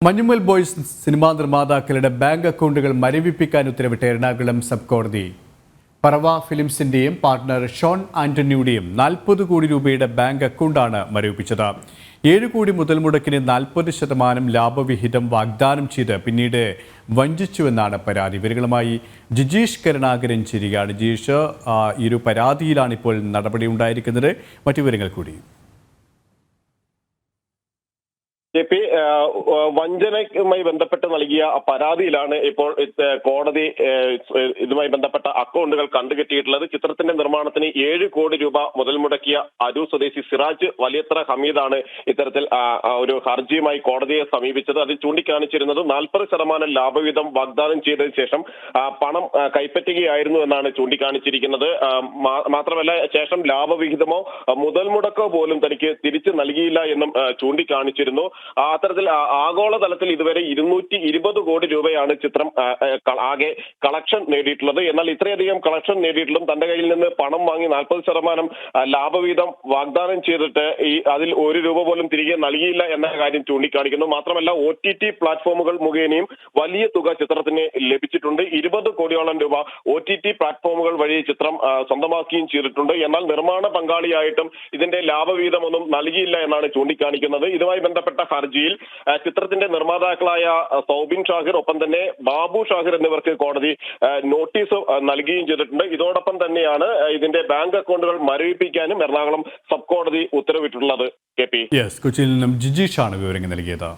Manjummel boys cinema നിർമ്മാതാക്കളുടെ bank അക്കൗണ്ടുകൾ മരവിപ്പിക്കാൻ ഉത്തരവിട്ട Ernakulam sub കോടതി പറവ ഫിലിംസിന്റെയും partner Sean ആന്റണിയുടെയും 40 കോടി രൂപയുടെ ബാങ്ക് അക്കൗണ്ടാണ് മരവിപ്പിച്ചത്. 7 കോടി മുതൽ മുടക്കിന് 40% ലാഭവിഹിതം വാഗ്ദാനം ചെയ്ത് പിന്നീട് വഞ്ചിച്ചുവെന്നാണ് പരാതി. ഇവരുമായി ജിജീഷ് കരുണാകരൻ ചേരുകയാണ്. ജിജീഷ്, ഈ ഒരു പരാതിയിലാണ് ഇപ്പോൾ നടപടി ഉണ്ടായിരിക്കുന്നത്. മറ്റു വിവരങ്ങൾ കൂടി. വഞ്ചനയുമായി ബന്ധപ്പെട്ട് നൽകിയ പരാതിയിലാണ് ഇപ്പോൾ കോടതി ഇതുമായി ബന്ധപ്പെട്ട അക്കൗണ്ടുകൾ കണ്ടുകെട്ടിയിട്ടുള്ളത്. ചിത്രത്തിന്റെ നിർമ്മാണത്തിന് 7 കോടി രൂപ മുതൽ മുടക്കിയ അരൂർ സ്വദേശി സിറാജ് വലിയത്ര ഹമീദാണ് ഇത്തരത്തിൽ ഒരു ഹർജിയുമായി കോടതിയെ സമീപിച്ചത്. അതിൽ ചൂണ്ടിക്കാണിച്ചിരുന്നത് 40% ലാഭവിഹിതം വാഗ്ദാനം ചെയ്തതിനു ശേഷം പണം കൈപ്പറ്റുകയായിരുന്നു എന്നാണ് ചൂണ്ടിക്കാണിച്ചിരിക്കുന്നത്. മാത്രമല്ല, ശേഷം ലാഭവിഹിതമോ മുതൽ മുടക്കോ പോലും തനിക്ക് തിരിച്ചു നൽകിയില്ല എന്നും ചൂണ്ടിക്കാണിച്ചിരുന്നു. അത്തരത്തിൽ ആഗോളതലത്തിൽ ഇതുവരെ 220 കോടി രൂപയാണ് ചിത്രം ആകെ കളക്ഷൻ നേടിയിട്ടുള്ളത്. എന്നാൽ ഇത്രയധികം കളക്ഷൻ നേടിയിട്ടും തന്റെ കയ്യിൽ നിന്ന് പണം വാങ്ങി 40% ലാഭവിഹിതം വാഗ്ദാനം ചെയ്തിട്ട് അതിൽ 1 രൂപ പോലും തിരികെ നൽകിയില്ല എന്ന കാര്യം ചൂണ്ടിക്കാണിക്കുന്നു. മാത്രമല്ല, OTT പ്ലാറ്റ്ഫോമുകൾ മുഖേനയും വലിയ തുക ചിത്രത്തിന് ലഭിച്ചിട്ടുണ്ട്. 20 കോടിയോളം രൂപ OTT പ്ലാറ്റ്ഫോമുകൾ വഴി ചിത്രം സ്വന്തമാക്കുകയും ചെയ്തിട്ടുണ്ട്. എന്നാൽ നിർമ്മാണ പങ്കാളിയായിട്ടും ഇതിന്റെ ലാഭവിഹിതമൊന്നും നൽകിയില്ല എന്നാണ് ചൂണ്ടിക്കാണിക്കുന്നത്. ഇതുമായി ബന്ധപ്പെട്ട ഹർജിയിൽ ചിത്രത്തിന്റെ നിർമ്മാതാക്കളായ സൗബിൻ ഷാഹിർ, ഒപ്പം തന്നെ ബാബു ഷാഹിർ എന്നിവർക്ക് കോടതി നോട്ടീസ് നൽകുകയും ചെയ്തിട്ടുണ്ട്. ഇതോടൊപ്പം തന്നെയാണ് ഇതിന്റെ ബാങ്ക് അക്കൗണ്ടുകൾ മരവിപ്പിക്കാനും എറണാകുളം സബ് കോടതി ഉത്തരവിട്ടിട്ടുള്ളത്. കൊച്ചിയിൽ നിന്നും ജിജീഷാണ് വിവരങ്ങൾ നൽകിയത്.